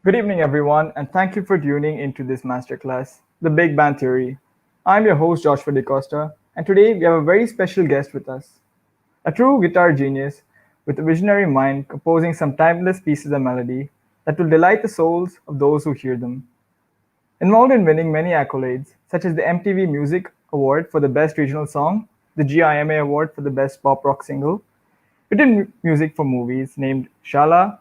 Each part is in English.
Good evening, everyone, and thank you for tuning into this masterclass, The Big Band Theory. I'm your host, Joshua DeCosta, and today we have a very special guest with us. A true guitar genius with a visionary mind composing some timeless pieces of melody that will delight the souls of those who hear them. Involved in winning many accolades, such as the MTV Music Award for the Best Regional Song, the GIMA Award for the Best Pop Rock Single, written music for movies named Shala,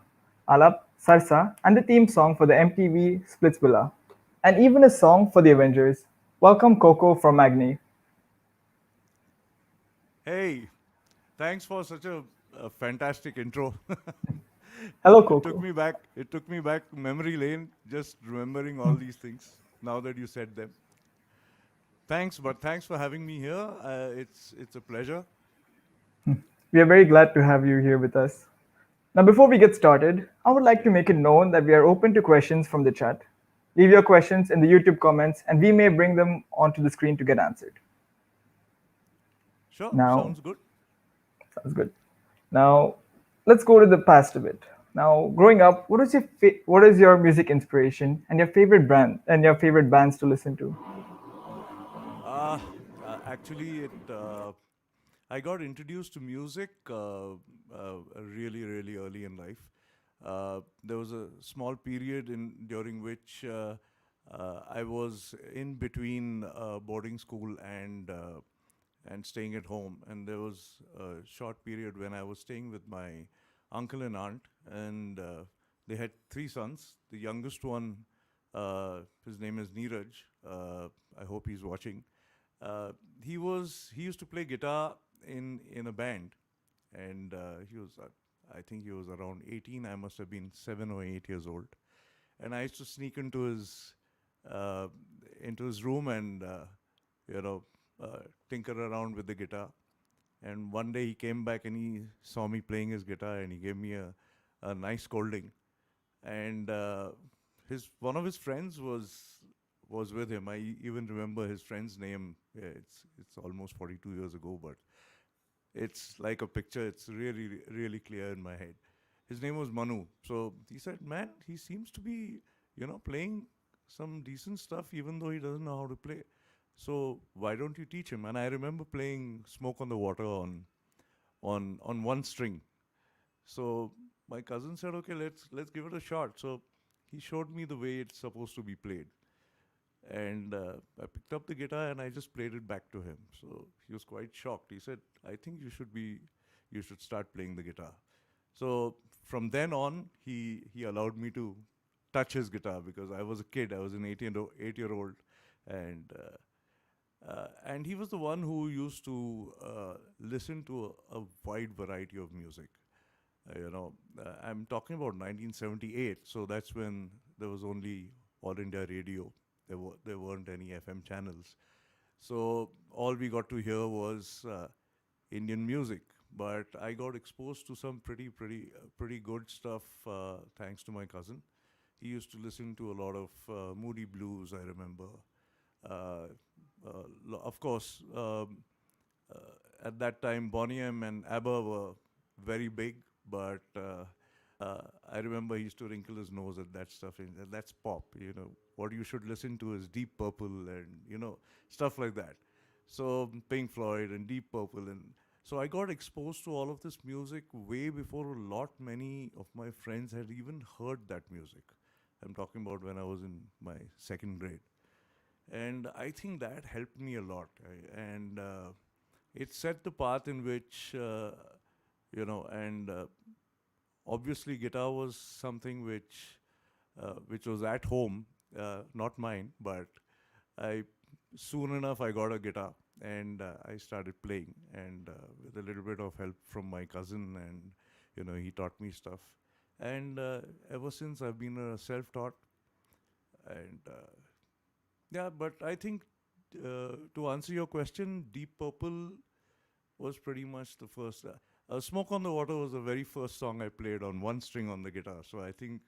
Alap, Sarsa, and the theme song for the MTV Splitsvilla, and even a song for the Avengers. Welcome Koco from Agni. Hey, thanks for such a fantastic intro. Hello It took Koco. me back. It took me back memory lane, just remembering all these things. Now that you said them, thanks for having me here. It's a pleasure. We are very glad to have you here with us. Now, before we get started, I would like to make it known that we are open to questions from the chat. Leave your questions in the YouTube comments, and we may bring them onto the screen to get answered. Sure, Now, sounds good. sounds good. Now, let's go to the past a bit. Now, growing up, what is your music inspiration and your favorite brand and your favorite bands to listen to? Uh, Actually, it I got introduced to music really, really early in life. there was a small period during which I was in between boarding school and staying at home. And there was a short period when I was staying with my uncle and aunt, and they had three sons. The youngest one, his name is Neeraj. I hope he's watching. He used to play guitar in a band, and I think he was around 18. I must have been 7 or 8 years old, and I used to sneak uh, into his room and you know tinker around with the guitar. And one day he came back and he saw me playing his guitar and he gave me a nice scolding. And his one of his friends was with him. I even remember his friend's name. Yeah, it's almost 42 years ago, but it's like a picture. It's really really clear in my head. His name was Manu. So he said, "Man, he seems to be playing some decent stuff, even though he doesn't know how to play. So why don't you teach him?" And I remember playing "Smoke on the Water" on one string. So my cousin said, "Okay, let's give it a shot." So he showed me the way it's supposed to be played, and I picked up the guitar and I just played it back to him. So he was quite shocked. He said, "I think you should start playing the guitar." So from then on, he allowed me to touch his guitar because I was a kid. I was an 8-year old, and and he was the one who used to listen to a wide variety of music. I'm talking about 1978, so that's when there was only All India Radio. There weren't any FM channels, so all we got to hear was Indian music. But I got exposed to some pretty good stuff thanks to my cousin. He used to listen to a lot of Moody Blues. I remember, of course, at that time, Bonnie M and ABBA were very big, but I remember he used to wrinkle his nose at that stuff. And that's pop, What you should listen to is Deep Purple and, stuff like that. So Pink Floyd and Deep Purple. And so I got exposed to all of this music way before many of my friends had even heard that music. I'm talking about when I was in my second grade. And I think that helped me a lot. And it set the path in which, and obviously guitar was something which was at home, not mine, but I soon enough I got a guitar and I started playing, and with a little bit of help from my cousin, and he taught me stuff. And ever since I've been self-taught, and yeah, but I think to answer your question, Deep Purple was pretty much the first. Smoke on the Water was the very first song I played on one string on the guitar. So I think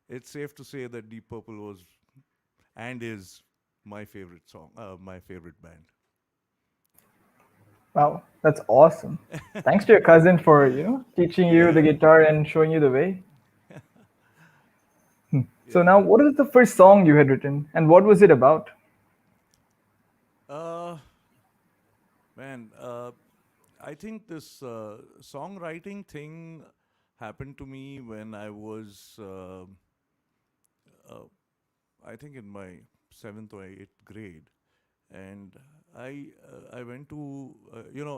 it's safe to say that Deep Purple was and is my favorite song, my favorite band. Wow, that's awesome. Thanks to your cousin for, teaching you the Yeah, guitar and showing you the way. So yeah. now, what is the first song you had written, and what was it about? Uh, Man, I think this songwriting thing happened to me when I was, uh, I think, in my seventh or eighth grade, and I went to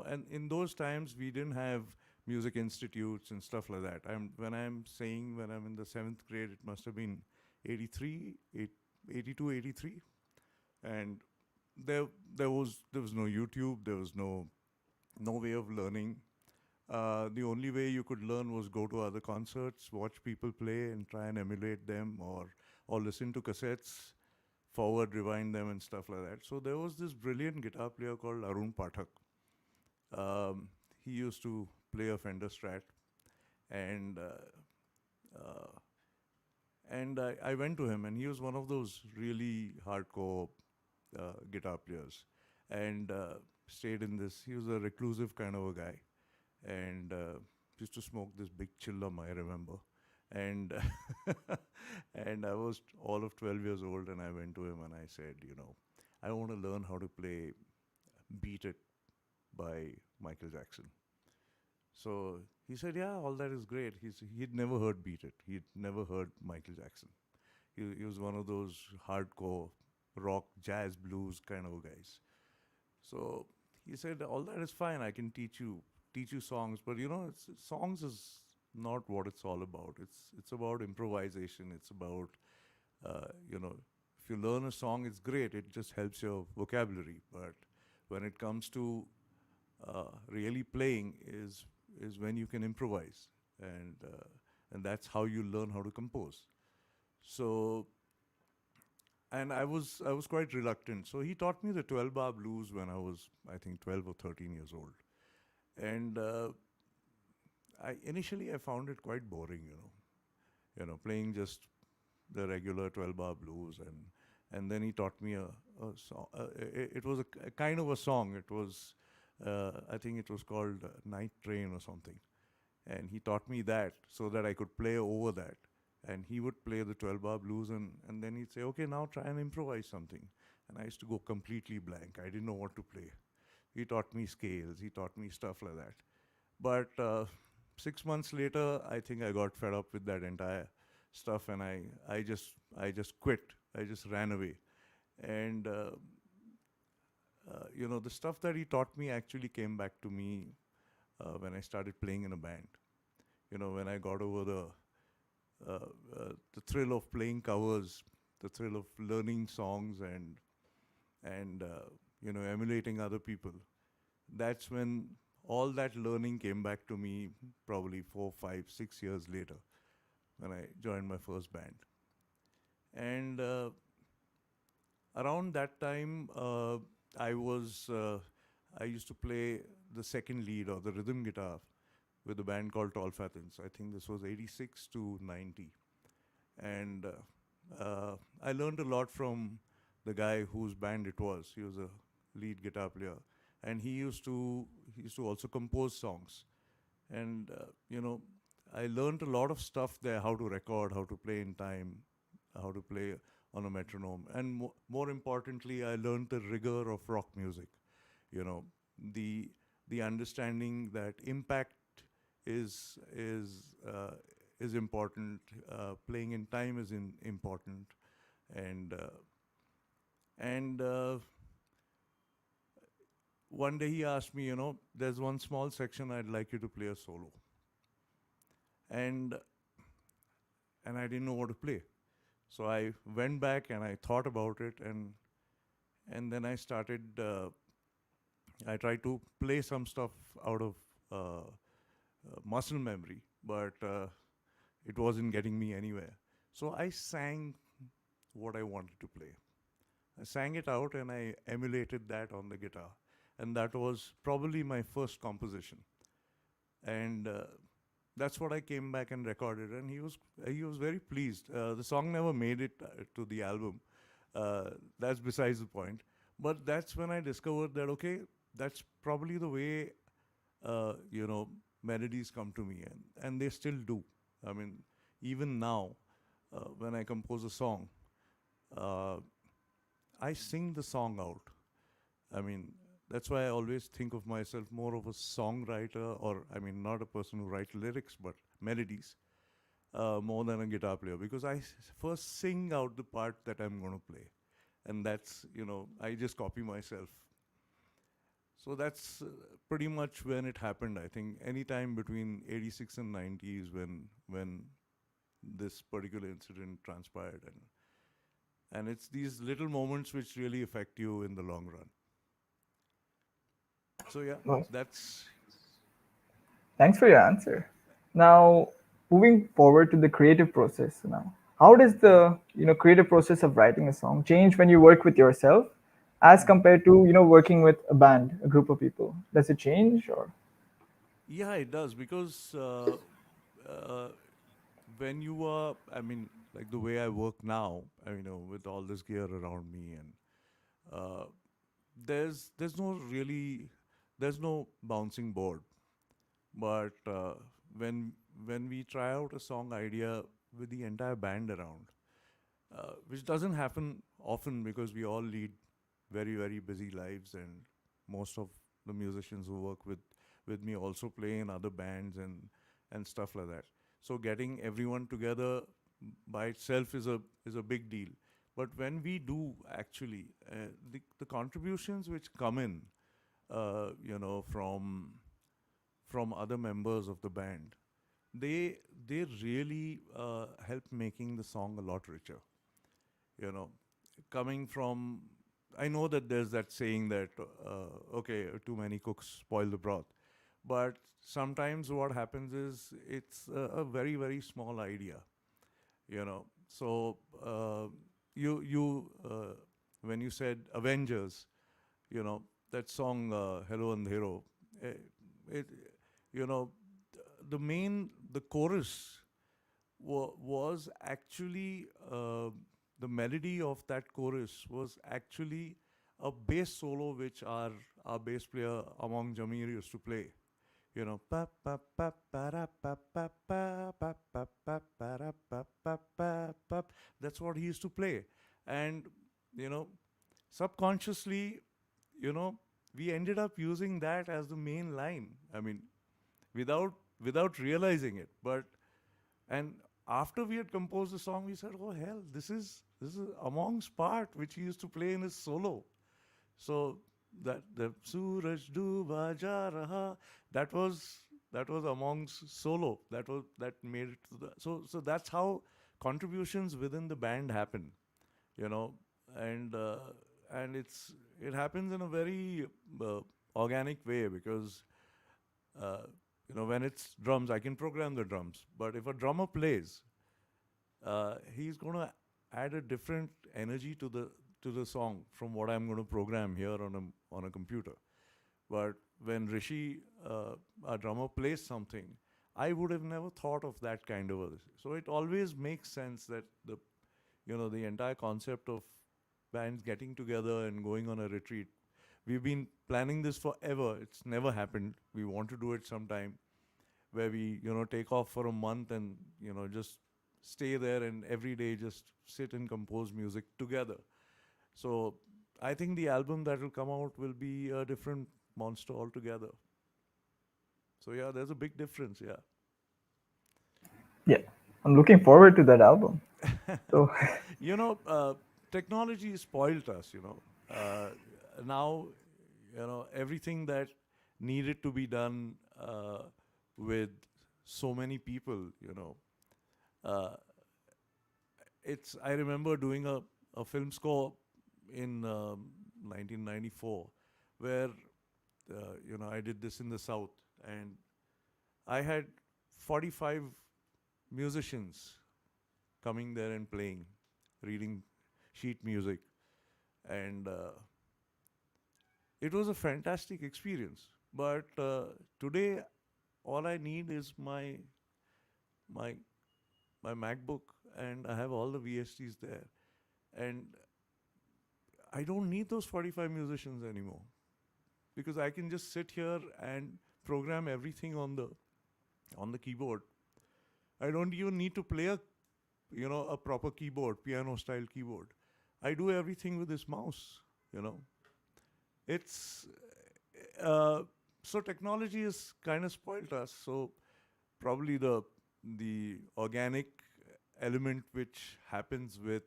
and in those times we didn't have music institutes and stuff like that. I'm saying when I'm in the seventh grade, it must have been 83, 82, 83, and there there was no YouTube, there was no way of learning. The only way you could learn was go to other concerts, watch people play, and try and emulate them, or listen to cassettes, forward, rewind them, and stuff like that. So there was this brilliant guitar player called Arun Pathak. Um, he used to play a Fender Strat, and I went to him, and he was one of those really hardcore guitar players, and stayed in this. He was a reclusive kind of a guy, and used to smoke this big chillum, I remember. And and I was all of 12 years old, and I went to him and I said, I want to learn how to play "Beat It" by Michael Jackson. So he said, yeah, all that is great. He'd never heard Beat It. He'd never heard Michael Jackson. He was one of those hardcore rock, jazz, blues kind of guys. So he said, all that is fine. I can teach you songs, but songs is not what it's all about. It's about improvisation. It's about if you learn a song, it's great. It just helps your vocabulary. But when it comes to really playing, is when you can improvise, and that's how you learn how to compose. So, and I was quite reluctant. So he taught me the 12-bar blues when I was, I think, 12 or 13 years old, and I found it quite boring. Playing just the regular 12-bar blues, and then he taught me a song. It was a kind of a song. It was, I think it was called Night Train or something, and he taught me that so that I could play over that. And he would play the 12-bar blues, and then he'd say, okay, now try and improvise something. And I used to go completely blank. I didn't know what to play. He taught me scales. He taught me stuff like that. But 6 months later, I think I got fed up with that entire stuff, and I just quit. I just ran away. And the stuff that he taught me actually came back to me when I started playing in a band. When I got over the thrill of playing covers, the thrill of learning songs, and emulating other people. That's when all that learning came back to me, probably 4, 5, 6 years later, when I joined my first band. And around that time, I was I used to play the second lead or the rhythm guitar with a band called Tall Fathens. I think this was 86 to 90. And I learned a lot from the guy whose band it was. He was a lead guitar player, and he used to also compose songs. And I learned a lot of stuff there: how to record, how to play in time, how to play on a metronome, and more importantly, I learned the rigor of rock music. You know, the the understanding that impact is is uh, is important. Playing in time is important, and one day he asked me, there's one small section I'd like you to play a solo, and I didn't know what to play. So I went back and I thought about it, and then I started. I tried to play some stuff out of muscle memory, but it wasn't getting me anywhere. So I sang what I wanted to play. I sang it out and I emulated that on the guitar, and that was probably my first composition. And that's what I came back and recorded, and he was very pleased. The song never made it to the album. That's besides the point. But that's when I discovered that, okay, that's probably the way melodies come to me, and they still do. I mean, even now, when I compose a song, uh, I sing the song out. I mean, that's why I always think of myself more of a songwriter, or I mean, not a person who writes lyrics, but melodies, more than a guitar player, because first sing out the part that I'm going to play, and I just copy myself. So that's pretty much when it happened. I think any time between 86 and 90 is when this particular incident transpired, and it's these little moments which really affect you in the long run. So yeah, Well, that's thanks for your answer. Now, moving forward to the creative process now. How does the creative process of writing a song change when you work with yourself as compared to working with a band, a group of people? Does it change or? yeah, it does because uh, when you are, I mean, like the way I work now, with all this gear around me, and uh, there's no really there's no bouncing board. But when when we try out a song idea with the entire band around, which doesn't happen often because we all lead very busy lives, and most of the musicians who work with me also play in other bands and stuff like that. So getting everyone together by itself is a big deal. But when we do actually, the contributions which come in, from other members of the band, they really help making the song a lot richer. You know, coming from, I know that there's that saying that okay, too many cooks spoil the broth, but sometimes what happens is it's a very very small idea. So you when you said Avengers, that song Hello and Hero, it you know the chorus was actually the melody of that chorus was actually a bass solo which our bass player Among Jamir used to play. Pa pa pa pa ra pa pa pa pa pa pa pa ra pa pa pa pa. That's what he used to play, and you know, subconsciously, you know, we ended up using that as the main line. I mean, without without realizing it, but and after we had composed the song, we said, "Oh hell, this is Among's part, which he used to play in his solo." So that the Suraj Duba Ja Raha, that was Among's solo. That made it to the so that's how contributions within the band happen, you know, and it happens in a very organic way because uh, when it's drums, I can program the drums, but if a drummer plays, he's going to add a different energy to the song from what I'm going to program here on a computer. But when Rishi, our drummer, plays something, I would have never thought of that kind of a. So it always makes sense that the entire concept of bands getting together and going on a retreat. We've been planning this forever. It's never happened. We want to do it sometime where we take off for a month and just stay there and every day just sit and compose music together. So I think the album that will come out will be a different monster altogether. So yeah, there's a big difference. Yeah. Yeah, I'm looking forward to that album. So, you know, technology spoiled us. Now, everything that needed to be done with so many people. Uh, it's I remember doing a film score in 1994 where I did this in the south, and I had 45 musicians coming there and playing, reading sheet music, and it was a fantastic experience. But today, all I need is my my MacBook, and I have all the VSTs there, and I don't need those 45 musicians anymore because I can just sit here and program everything on the keyboard. I don't even need to play a proper keyboard, piano style keyboard. I do everything with this mouse. You know, it's uh, so technology has kind of spoiled us. So probably the organic element which happens with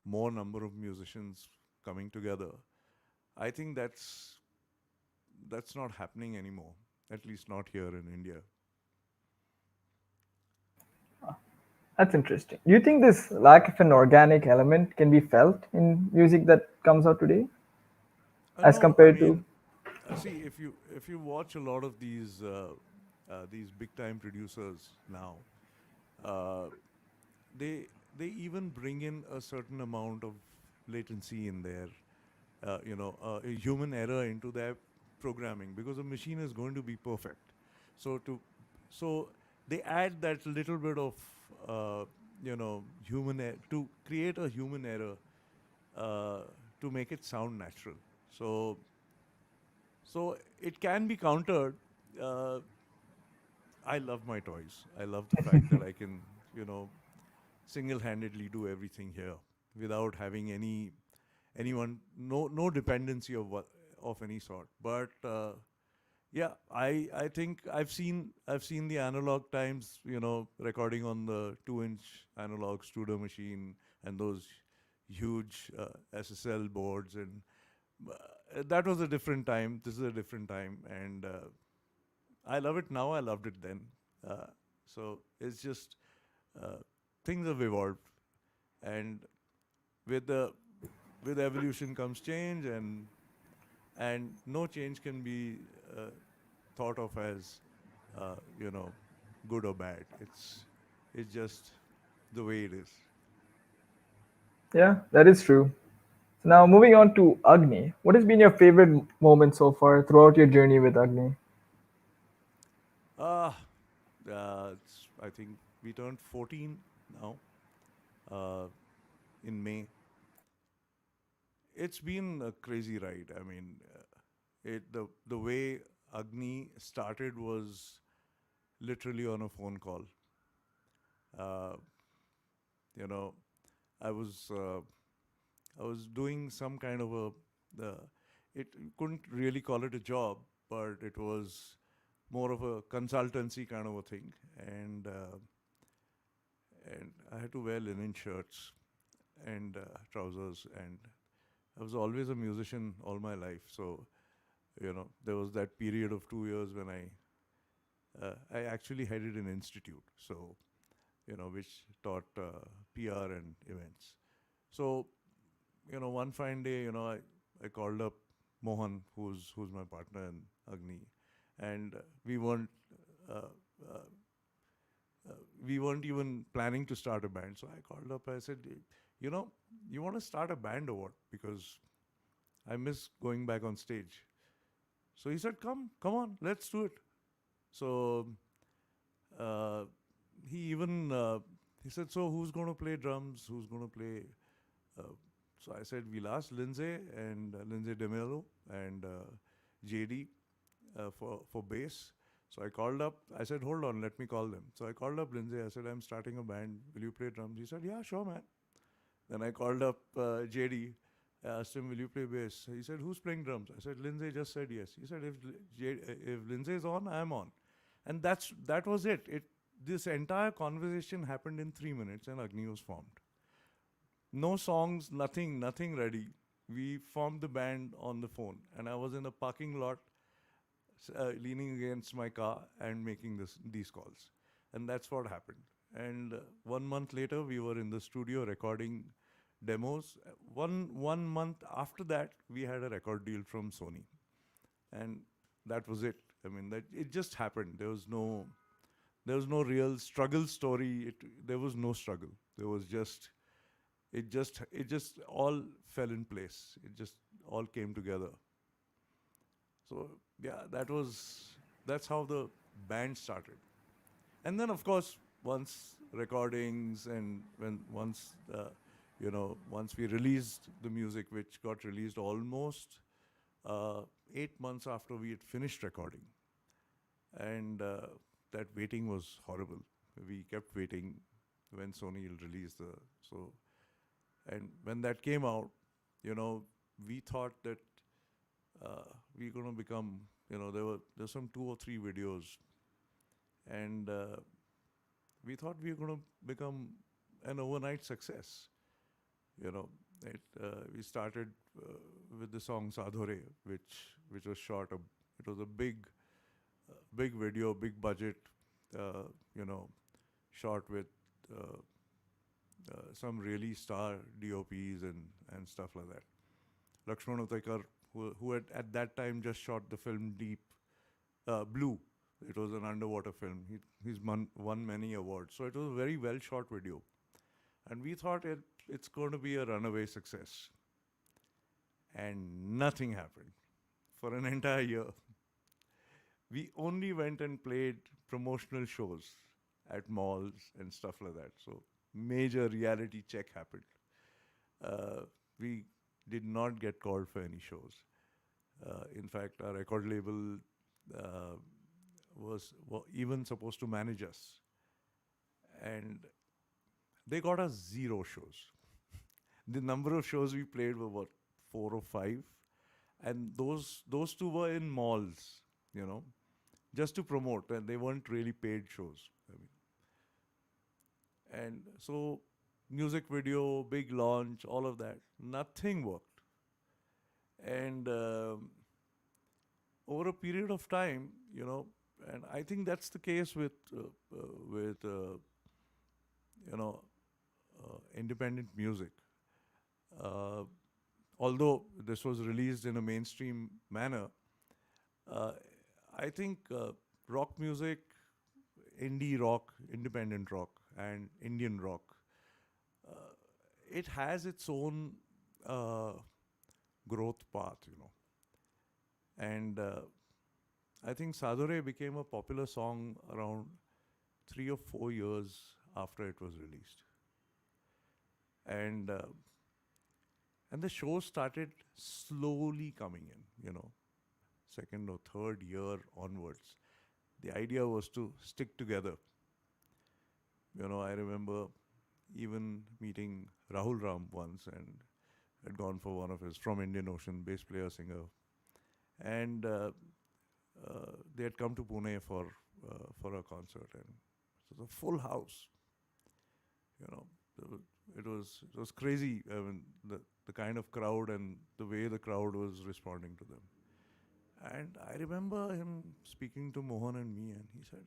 more number of musicians coming together. I think that's not happening anymore. At least not here in India. that's interesting. Do you think this lack of an organic element can be felt in music that comes out today as No, I compared to? mean, see, if you watch a lot of these big time producers now, uh, they they even bring in a certain amount of latency in their a human error into their programming because the machine is going to be perfect. So so they add that little bit of to create a human error uh, to make it sound natural. So it can be countered. Uh, I love my toys. I love the fact that I can, you know, single-handedly do everything here without having anyone, no dependency of any sort. But yeah, I think I've seen the analog times, recording on the 2-inch analog studio machine and those huge SSL boards, and that was a different time. This is a different time, and I love it now. I loved it then. Uh, so it's just uh, things have evolved, and with the with evolution comes change, and no change can be thought of as uh, you know good or bad. It's just the way it is. Yeah, that is true. So now moving on to Agni. What has been your favorite moment so far throughout your journey with Agni? Ah, I think we turned 14 now uh, in May. It's been a crazy ride. I mean, the way Agni started was literally on a phone call. Uh, you know, I was uh, I was doing some kind of uh, it couldn't really call it a job, but it was more of a consultancy kind of a thing, and I had to wear linen shirts and trousers, and I was always a musician all my life. So there was that period of 2 years when I actually headed an institute, so which taught PR and events. So one fine day, I called up Mohan, who's my partner in Agni, and uh, uh, we weren't even planning to start a band. So I called up. I said, you know, you want to start a band or what? Because I miss going back on stage. So he said, come on, let's do it. So uh, he even he said, so who's going to play drums? Who's going to play? Uh, so I said, we'll ask Lindsay and Lindsay DeMello and JD for bass. So I called up. I said, hold on, let me call them. So I called up Lindsay. I said, I'm starting a band. Will you play drums? He said, yeah, sure, man. Then I called up JD. I asked him, will you play bass? He said, who's playing drums? I said, Lindsay just said yes. He said, if Lindsay is on, I'm on. And that was it. This entire conversation happened in 3 minutes, and Agni was formed. No songs, nothing ready. We formed the band on the phone, and I was in a parking lot, leaning against my car and making these calls, and that's what happened. And 1 month later, we were in the studio recording demos. One month after that, we had a record deal from Sony, and that was it. I mean, that it just happened. There was no real struggle story. There was no struggle. There was just it just all fell in place. It just all came together. So yeah, that's how the band started. And then of course, once recordings and once we released the music, which got released almost uh, 8 months after we had finished recording, and that waiting was horrible. We kept waiting when Sony will release the so and when that came out, you know, we thought that we're going to become, there's some 2 or 3 videos, and we thought we were going to become an overnight success. You know, we started with the song Sadhore, which was short. It was a big video, big budget, uh, you know, shot with uh, some really star DOPs and stuff like that. Lakshman Utekar, who had at that time just shot the film Deep Blue. It was an underwater film. He's won many awards. So it was a very well shot video. And we thought it's going to be a runaway success. And nothing happened for an entire year. We only went and played promotional shows at malls and stuff like that. So major reality check happened. We did not get called for any shows. In fact, our record label uh, was even supposed to manage us, and they got us zero shows. The number of shows we played were what, 4 or 5, and those two were in malls, you know, just to promote, and they weren't really paid shows. I mean, and so music video, big launch, all of that, nothing worked. And over a period of time, you know, and I think that's the case with you know independent music. Uh, Although this was released in a mainstream manner, uh, I think rock music, indie rock, independent rock, and Indian rock, uh, it has its own uh, growth path, you know. And I think Sadore became a popular song around 3 or 4 years after it was released. And and the show started slowly coming in, you know, second or third year onwards. The idea was to stick together. You know, I remember even meeting Rahul Ram once and had gone for one of his from Indian Ocean bass player singer, and they had come to Pune for a concert, and it was a full house. You know, it was crazy. I mean, the kind of crowd and the way the crowd was responding to them. And I remember him speaking to Mohan and me, and he said,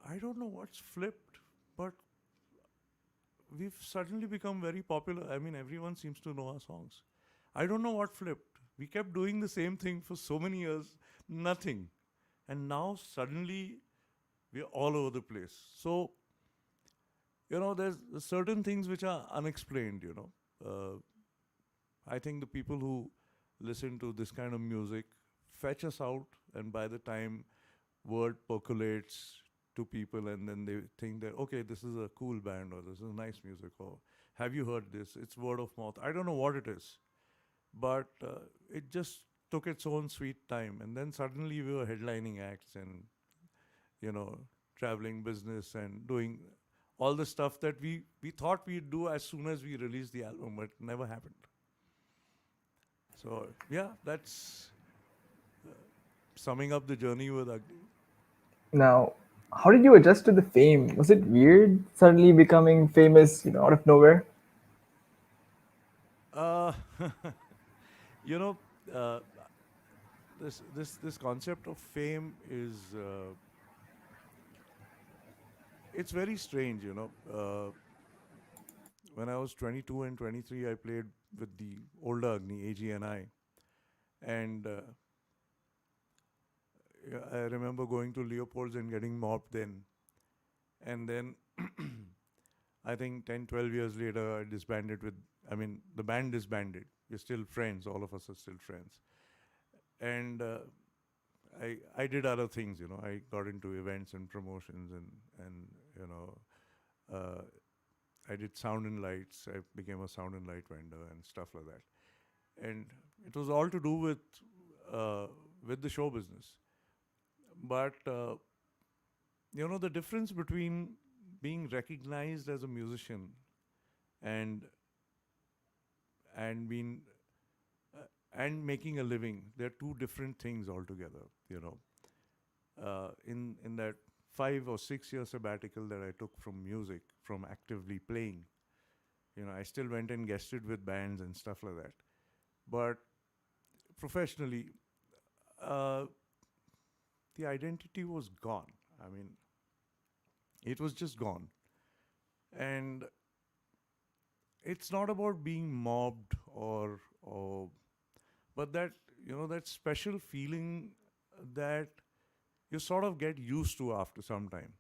"I don't know what's flipped, but we've suddenly become very popular. I mean, everyone seems to know our songs. I don't know what flipped. We kept doing the same thing for so many years, nothing. And now suddenly we're all over the place." So, you know, there's certain things which are unexplained, you know. I think the people who listen to this kind of music fetch us out, and by the time word percolates to people, and then they think that, okay, this is a cool band, or this is nice music, or have you heard this? It's word of mouth. I don't know what it is, but it just took its own sweet time, and then suddenly we were headlining acts and, you know, traveling business and doing all the stuff that we thought we'd do as soon as we released the album, but it never happened. So yeah, that's summing up the journey with Agni. Now, how did you adjust to the fame? Was it weird suddenly becoming famous, out of nowhere? Uh, you know, uh, this concept of fame is it's very strange. You know, when I was 22 and 23, I played with the older Agni, AG and I, and yeah, I remember going to Leopold's and getting mobbed then, and then I think 10, 12 years later, I disbanded with, I mean, the band disbanded. We're still friends. All of us are still friends. And I did other things, you know. I got into events and promotions, and you know, uh, I did sound and lights. I became a sound and light vendor and stuff like that. And it was all to do uh, with the show business. But you know, the difference between being recognized as a musician and and being and making a living, they're two different things altogether. You know, in that 5 or 6 year sabbatical that I took from music, from actively playing, you know, I still went and guested with bands and stuff like that. But professionally, uh, the identity was gone. I mean, it was just gone. And it's not about being mobbed or but that, you know, that special feeling that you sort of get used to after some time.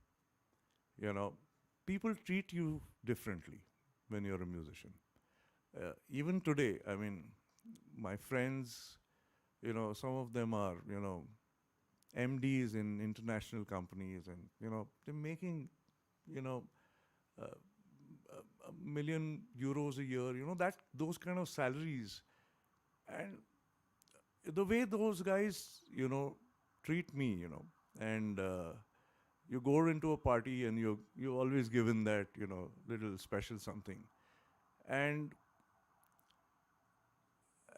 You know, people treat you differently when you're a musician. Even today, I mean, my friends, you know, some of them are, you know, MDs in international companies, and you know, they're making, you know, uh, a million euros a year. You know, that those kind of salaries, and the way those guys, you know, treat me, you know, and you go into a party and you're always given that, you know, little special something, and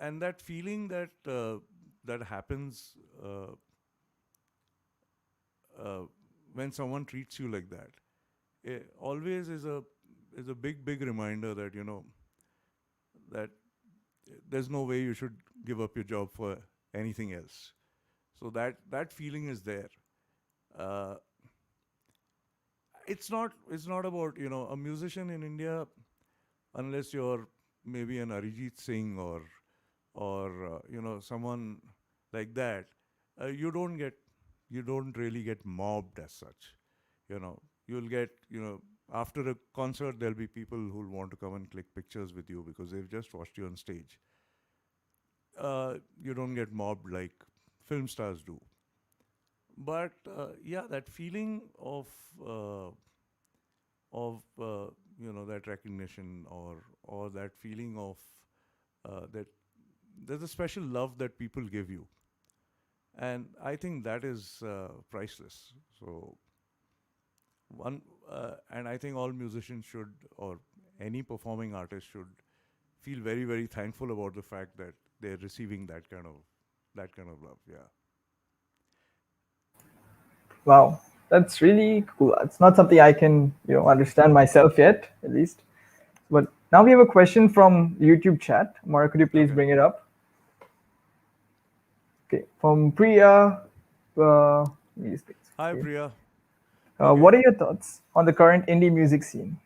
and that feeling that happens uh, when someone treats you like that, always is a big reminder that that there's no way you should give up your job for anything else. So that feeling is there. Uh, it's not about a musician in India, unless you're maybe an Arijit Singh or someone like that. You don't really get mobbed as such. You'll get after a concert there'll be people who'll want to come and click pictures with you because they've just watched you on stage. You don't get mobbed like film stars do. But yeah, that feeling uh, of that recognition or that feeling of that there's a special love that people give you, and I think that is priceless. So one and I think all musicians should, or any performing artist should, feel very thankful about the fact that they're receiving that kind of love. Yeah. Wow, that's really cool. It's not something I can, understand myself yet, at least. But now we have a question from YouTube chat. Mara, could you please Okay. bring it up? Okay, from Priya. Let me just take this Hi, quickly. Priya. Okay. What are your thoughts on the current indie music scene?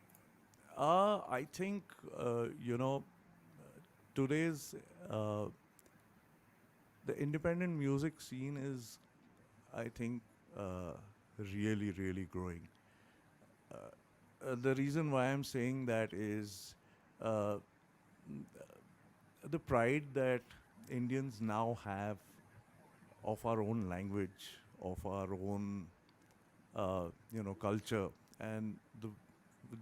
I think today's uh, the independent music scene is, I think, really growing. The reason why I'm saying that is uh, the pride that Indians now have of our own language, of our own culture, and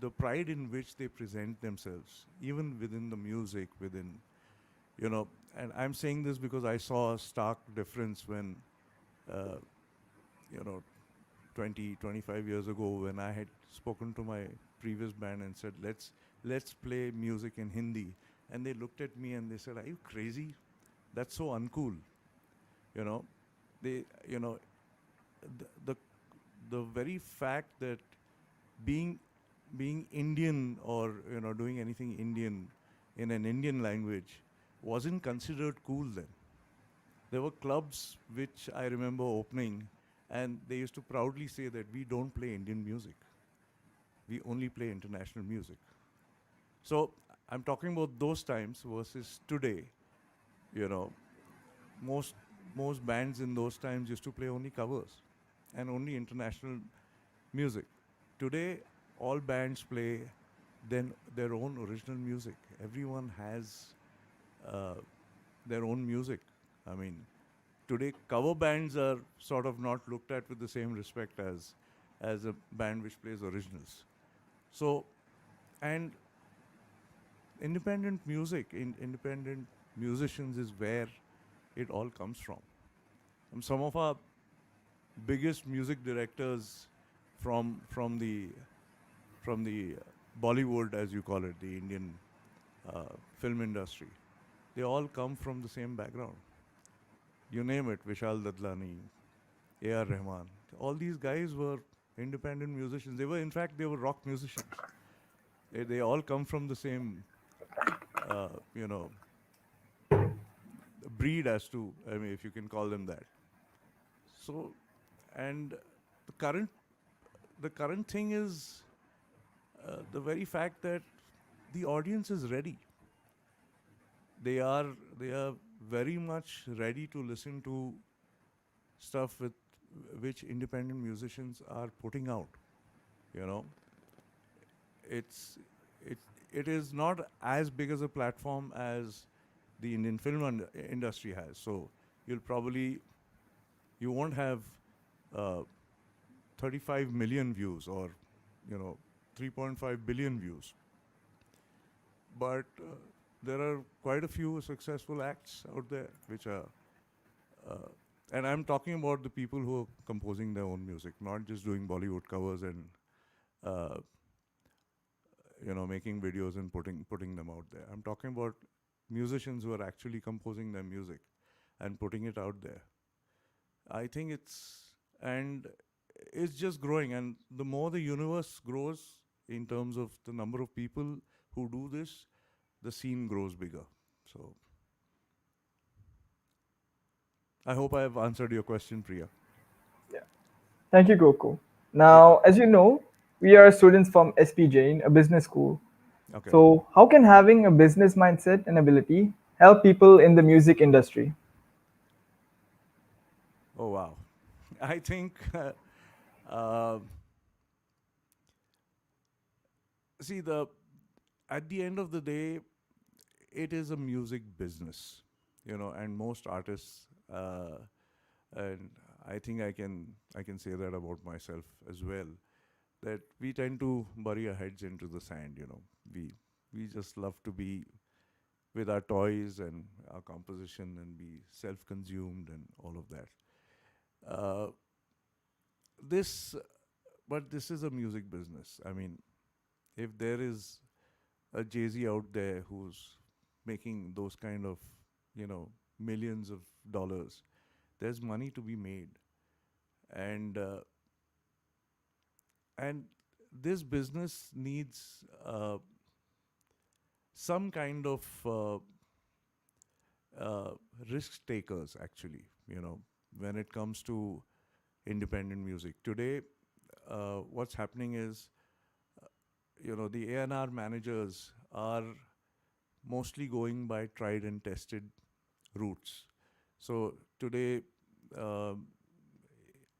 the pride in which they present themselves, even within the music, within you know. And I'm saying this because I saw a stark difference when uh, you know 20 25 years ago, when I had spoken to my previous band and said, let's play music in Hindi, and they looked at me and they said, are you crazy? That's so uncool. you know they you know the the, the very fact that being being Indian, or doing anything Indian in an Indian language, wasn't considered cool then. There were clubs which I remember opening, and they used to proudly say that we don't play Indian music, we only play international music. So I'm talking about those times versus today. You know, most most bands in those times used to play only covers and only international music. Today, all bands play then their own original music. Everyone has uh, their own music. I mean, today cover bands are sort of not looked at with the same respect as a band which plays originals. So, and independent musicians is where it all comes from. Some of our biggest music directors from the Bollywood, as you call it, the Indian film industry, they all come from the same background. You name it, Vishal Dadlani, A.R. Rahman. All these guys were independent musicians. In fact, they were rock musicians. They all come from the same, uh, you know, breed, as to, I mean, if you can call them that. So, and the current, the current thing is the very fact that the audience is ready. They are very much ready to listen to stuff with which independent musicians are putting out. You know, it's it it is not as big as a platform as the Indian film industry has. So you'll probably you won't have uh, 35 million views, or you know 3.5 billion views, but there are quite a few successful acts out there which are uh, and I'm talking about the people who are composing their own music, not just doing Bollywood covers and uh, making videos and putting them out there. I'm talking about musicians who are actually composing their music and putting it out there. I think and it's just growing. And the more the universe grows in terms of the number of people who do this, the scene grows bigger. So I hope I have answered your question, Priya. Yeah. Thank you, Coco. Yeah. Now, as you know, we are students from SP Jain, a business school. Okay. So, how can having a business mindset and ability help people in the music industry? Oh, wow. I think, uh, see, at the end of the day, it is a music business, and most artists, and I think I can say that about myself as well, that we tend to bury our heads into the sand. We just love to be with our toys and our composition and be self-consumed and all of that. Uh, this, but this is a music business. I mean, if there is a Jay-Z out there who's making those kind of, millions of dollars, there's money to be made, and and this business needs some kind of uh, risk takers, actually, when it comes to independent music today. What's happening is, the A&R managers are mostly going by tried and tested routes. So today, um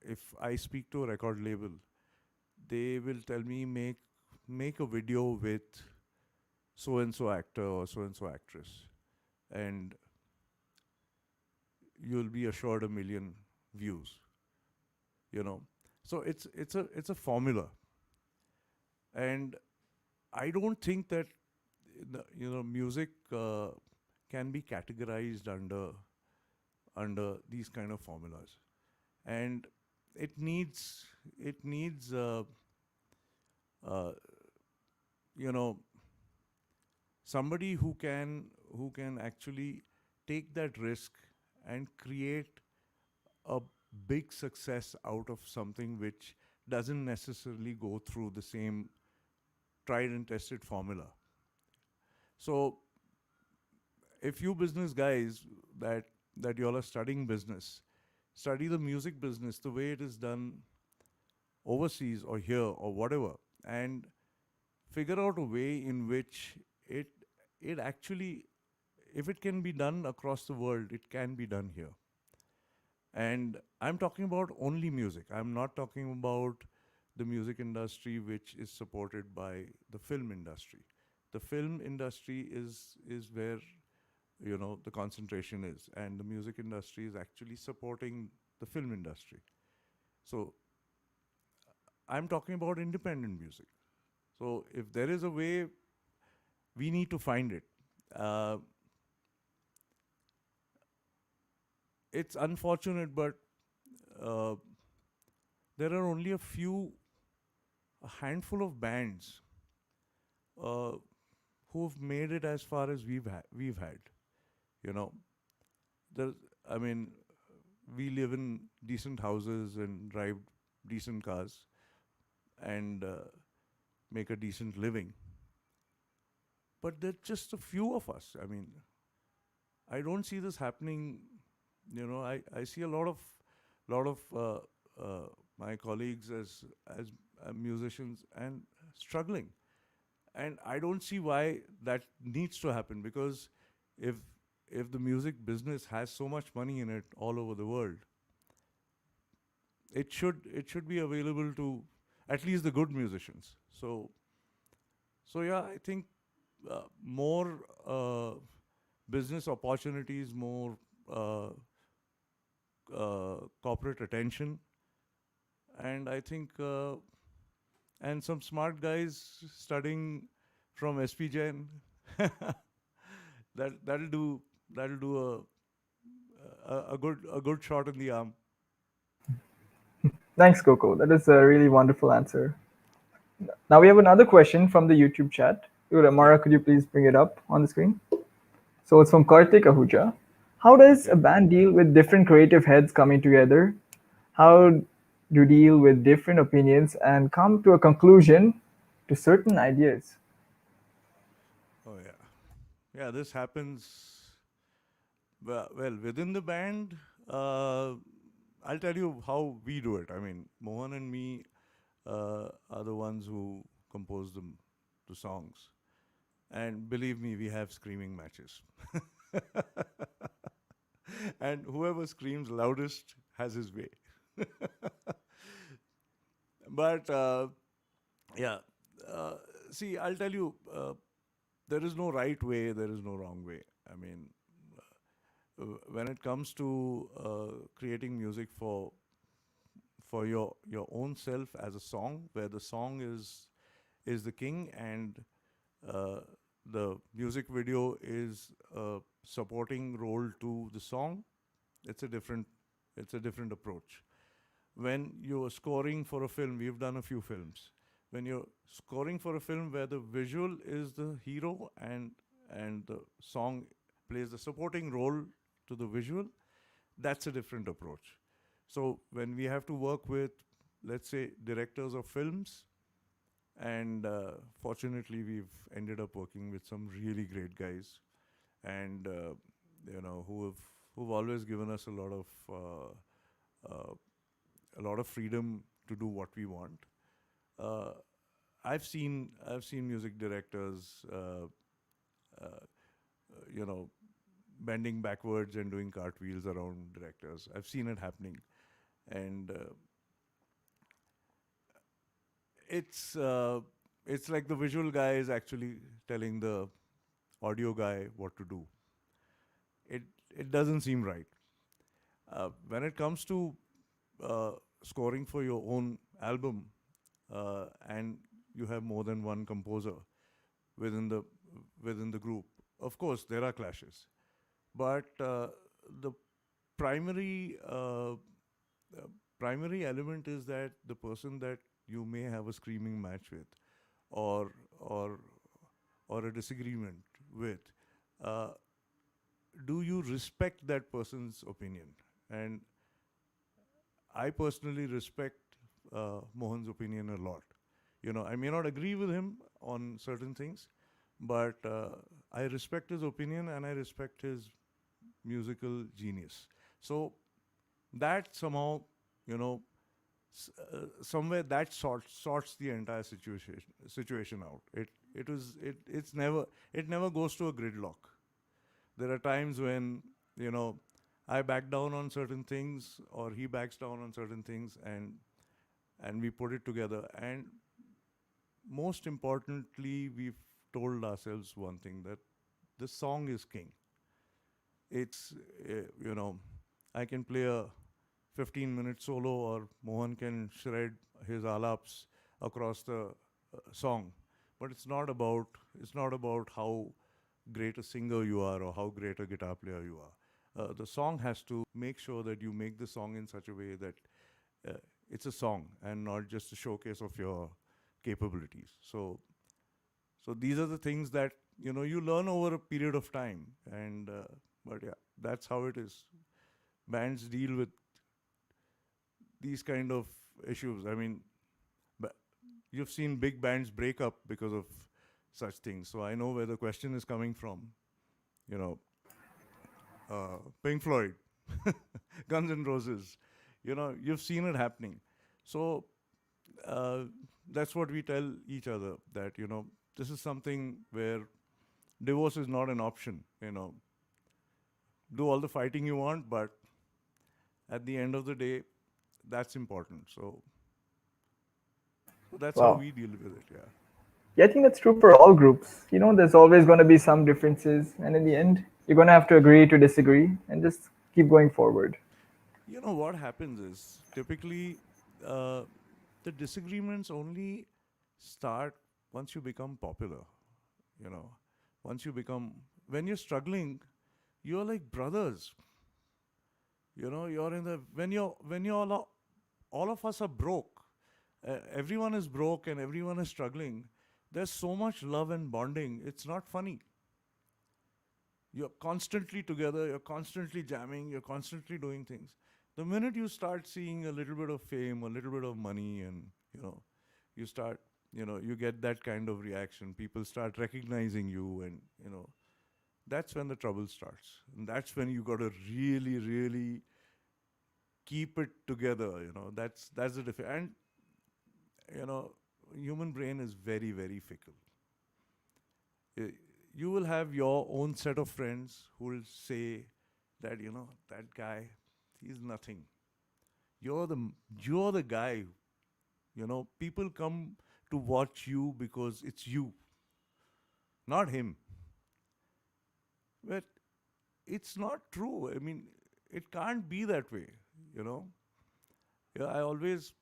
if I speak to a record label, they will tell me, make a video with so and so actor or so and so actress, and you'll be assured a million views. You know, so it's a formula, and I don't think that music can be categorized under these kind of formulas, and it needs uh, you know somebody who can actually take that risk and create a big success out of something which doesn't necessarily go through the same tried and tested formula. So if you business guys that you all are studying business, study the music business the way it is done overseas or here or whatever, and figure out a way in which it it actually, if it can be done across the world, it can be done here. And I'm talking about only music. I'm not talking about the music industry which is supported by the film industry. The film industry is where the concentration is, and the music industry is actually supporting the film industry. So I'm talking about independent music. So if there is a way, we need to find it. Uh, it's unfortunate, but uh, there are only a handful of bands uh, who've made it as far as we've had. You know, there. I mean, we live in decent houses and drive decent cars and make a decent living. But there's just a few of us. I mean, I don't see this happening. I see a lot of my colleagues as musicians and struggling, and I don't see why that needs to happen, because if if the music business has so much money in it all over the world, it should be available to at least the good musicians. So yeah, I think more business opportunities, more uh, corporate attention, and I think and some smart guys studying from SP Jain. That'll do a good shot in the arm. Thanks, Coco. That is a really wonderful answer. Now we have another question from the YouTube chat. Yeah. Mara, could you please bring it up on the screen? So it's from Karthik Ahuja. How does a Okay. band deal with different creative heads coming together? How do you deal with different opinions and come to a conclusion to certain ideas? Oh yeah. Yeah, this happens. Well, within the band, I'll tell you how we do it. I mean, Mohan and me are the ones who compose the songs. And believe me, we have screaming matches. And whoever screams loudest has his way. But yeah, uh, see, I'll tell you, there is no right way, there is no wrong way. I mean, when it comes to creating music for your own self as a song, where the song is the king and uh, the music video is a supporting role to the song, it's a different it's a different approach. When you're scoring for a film, we've done a few films. When you're scoring for a film where the visual is the hero and the song plays the supporting role to the visual, that's a different approach. So when we have to work with, let's say, directors of films, and fortunately we've ended up working with some really great guys, and who've always given us uh, a lot of freedom to do what we want. Uh, I've seen music directors, you know, bending backwards and doing cartwheels around directors. I've seen it happening, and it's uh, it's like the visual guy is actually telling the audio guy what to do. It it doesn't seem right. When it comes to uh, scoring for your own album, and you have more than one composer within the within the group, of course there are clashes, but the primary uh, primary element is that the person that you may have a screaming match with, or or or a disagreement with, uh, do you respect that person's opinion? And I personally respect Mohan's opinion a lot. I may not agree with him on certain things, but I respect his opinion and I respect his musical genius. So that somehow, you know, somewhere that sorts the entire situation out. It never goes to a gridlock. There are times when you know I back down on certain things or he backs down on certain things, and we put it together. And most importantly, we've told ourselves one thing, that the song is king. It's you know I can play a 15-minute solo, or Mohan can shred his alaps across the song, but it's not about how great a singer you are or how great a guitar player you are. The song has to make sure that you make the song in such a way that uh, it's a song and not just a showcase of your capabilities. So these are the things that you learn over a period of time, and but yeah, that's how it is. Bands deal with these kind of issues. I mean, you've seen big bands break up because of such things. So I know where the question is coming from. You know, Pink Floyd, Guns N' Roses. You've seen it happening. So uh, that's what we tell each other, that this is something where divorce is not an option. Do all the fighting you want, but at the end of the day, that's important. So that's how Wow. we deal with it. Yeah. Yeah, I think that's true for all groups. There's always going to be some differences, and in the end, you're going to have to agree to disagree and just keep going forward. What happens is typically uh, the disagreements only start once you become popular. You know, once you become when you're struggling, you're like brothers. You're in the when you're all of us are broke. Everyone is broke and everyone is struggling. There's so much love and bonding. It's not funny. You're constantly together, you're constantly jamming, you're constantly doing things. The minute you start seeing a little bit of fame, a little bit of money, and you start, you get that kind of reaction. People start recognizing you, and that's when the trouble starts. And that's when you got to really, really keep it together. That's the difference. And you know, human brain is very, very fickle. Uh, You will have your own set of friends who will say that that guy, he's nothing. You're the you're the guy. People come to watch you because it's you, not him. But it's not true. I mean, it can't be that way. You know. Yeah, I always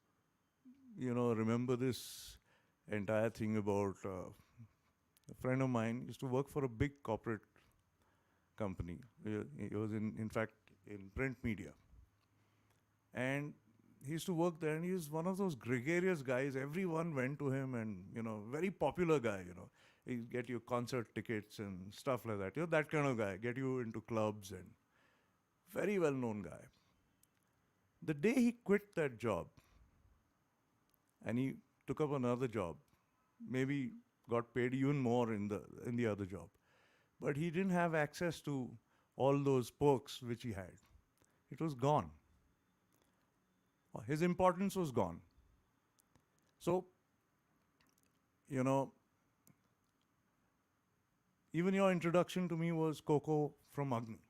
remember this entire thing about a friend of mine used to work for a big corporate company. He was in fact in print media, and he used to work there. And he was one of those gregarious guys. Everyone went to him, and very popular guy. He get you concert tickets and stuff like that. That kind of guy. Get you into clubs, and very well known guy. The day he quit that job, and he took up another job, maybe got paid even more in the other job, but he didn't have access to all those perks which he had. It was gone. His importance was gone. So, you know, even your introduction to me was Koco from Agni,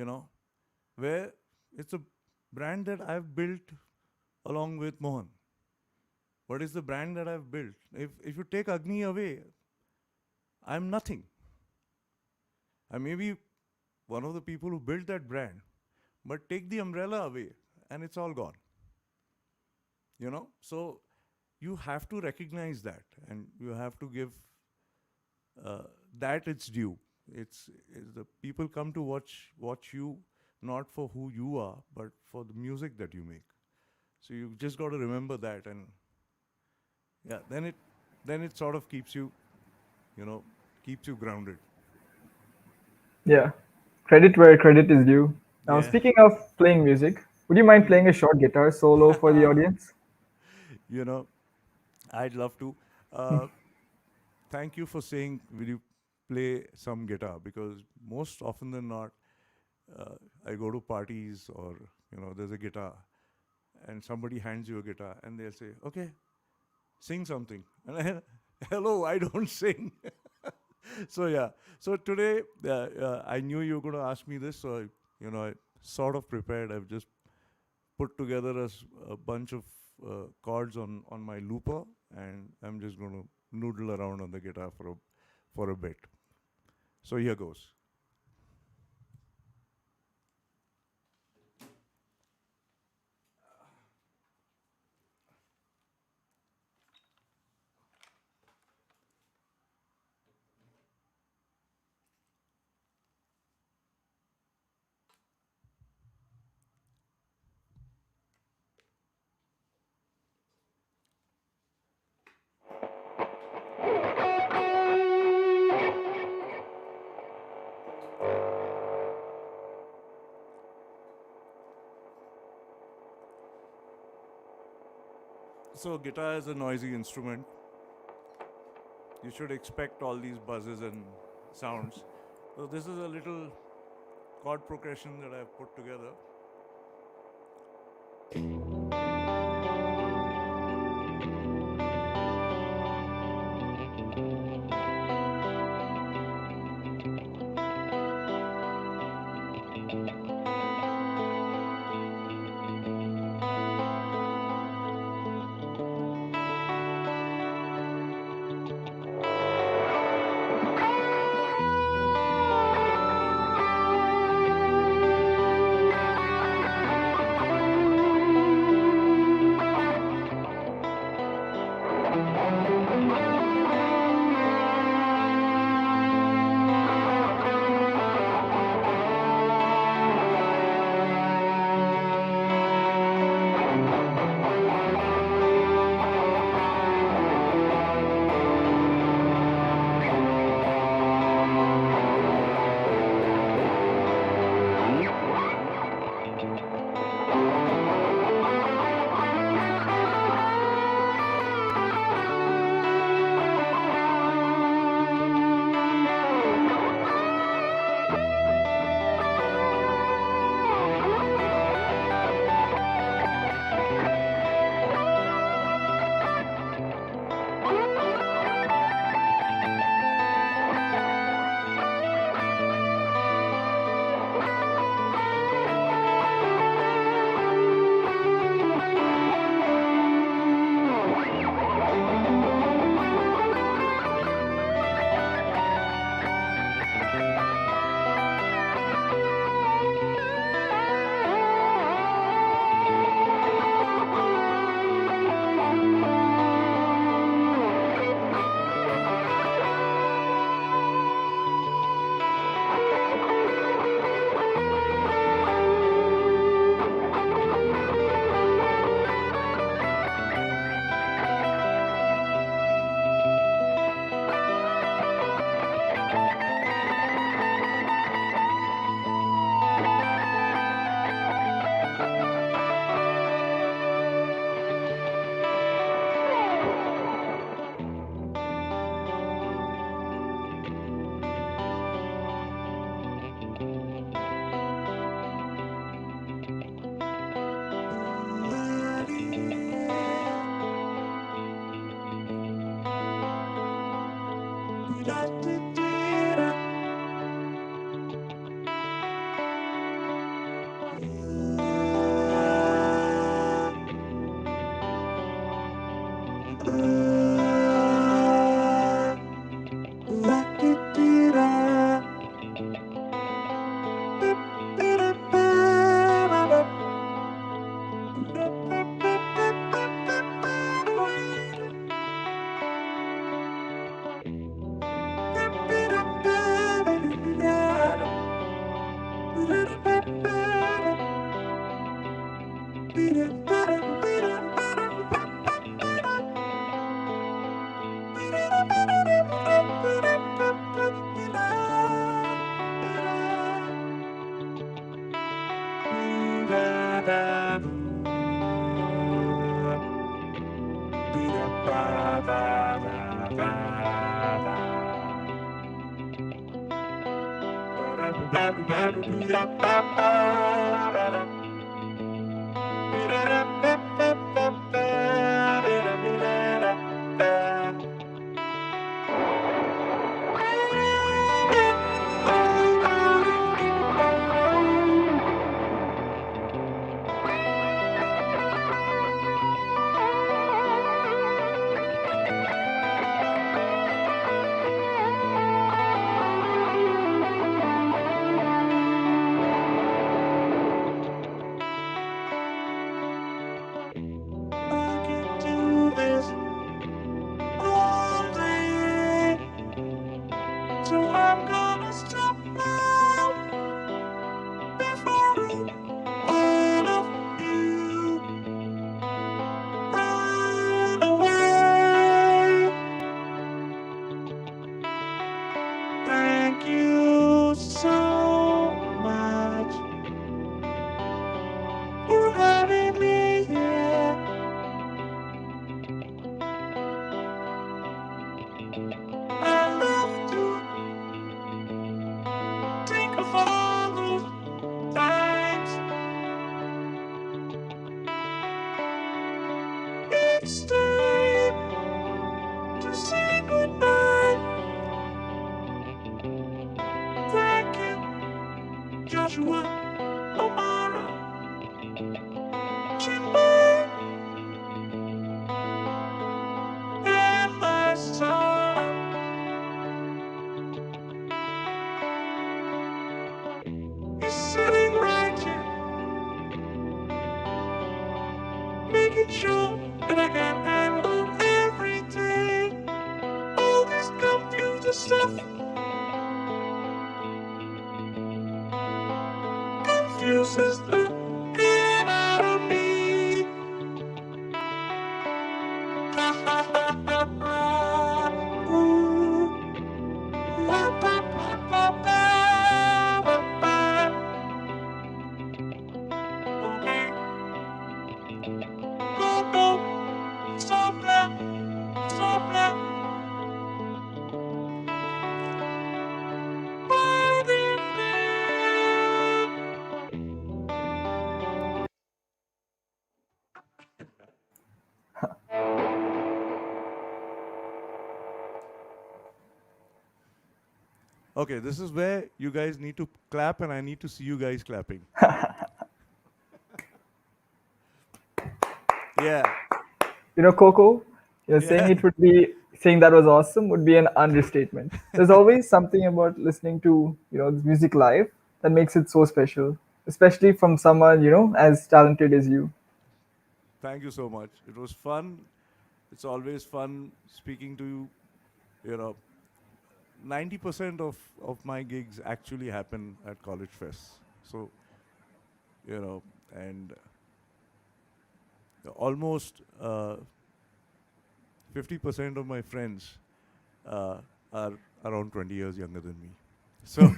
you know, where it's a brand that I've built along with Mohan. What is the brand that I've built? If you take Agni away, I'm nothing. I may be one of the people who built that brand, but take the umbrella away and it's all gone. So you have to recognize that, and you have to give that its due. It's the people come to watch you not for who you are, but for the music that you make. So you just got to remember that, and yeah, then it sort of you know, keeps you grounded. Yeah, credit where credit is due. Now, Yeah. speaking of playing music, would you mind playing a short guitar solo for the audience? you know, I'd love to. Uh, Thank you for saying, will you play some guitar? Because most often than not, uh, I go to parties or, there's a guitar and somebody hands you a guitar and they'll say, okay, sing something. And hello, I don't sing. So yeah. So today, I knew you were going to ask me this, so I sort of prepared. I've just put together a bunch of chords on my looper, and I'm just going to noodle around on the guitar for a bit. So here goes. So guitar is a noisy instrument. You should expect all these buzzes and sounds. So this is a little chord progression that I've put together. Okay, this is where you guys need to clap, and I need to see you guys clapping. Yeah. Coco, saying Yeah. it would be saying that was awesome would be an understatement. There's always something about listening to this music live that makes it so special, especially from someone as talented as you. Thank you so much. It was fun. It's always fun speaking to you. You know, 90% of my gigs actually happen at college fests. So, and almost 50% of my friends are around 20 years younger than me. So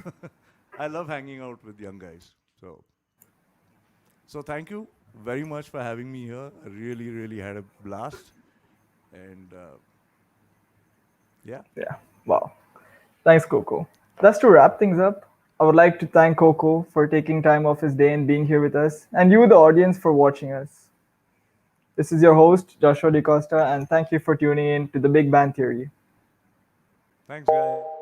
I love hanging out with young guys. So thank you very much for having me here. I really, really had a blast. And yeah. Yeah. Wow. Thanks, Coco. Thus, to wrap things up, I would like to thank Coco for taking time off his day and being here with us, and you, the audience, for watching us. This is your host, Joshua DeCosta, and thank you for tuning in to The Big Bang Theory. Thanks, guys.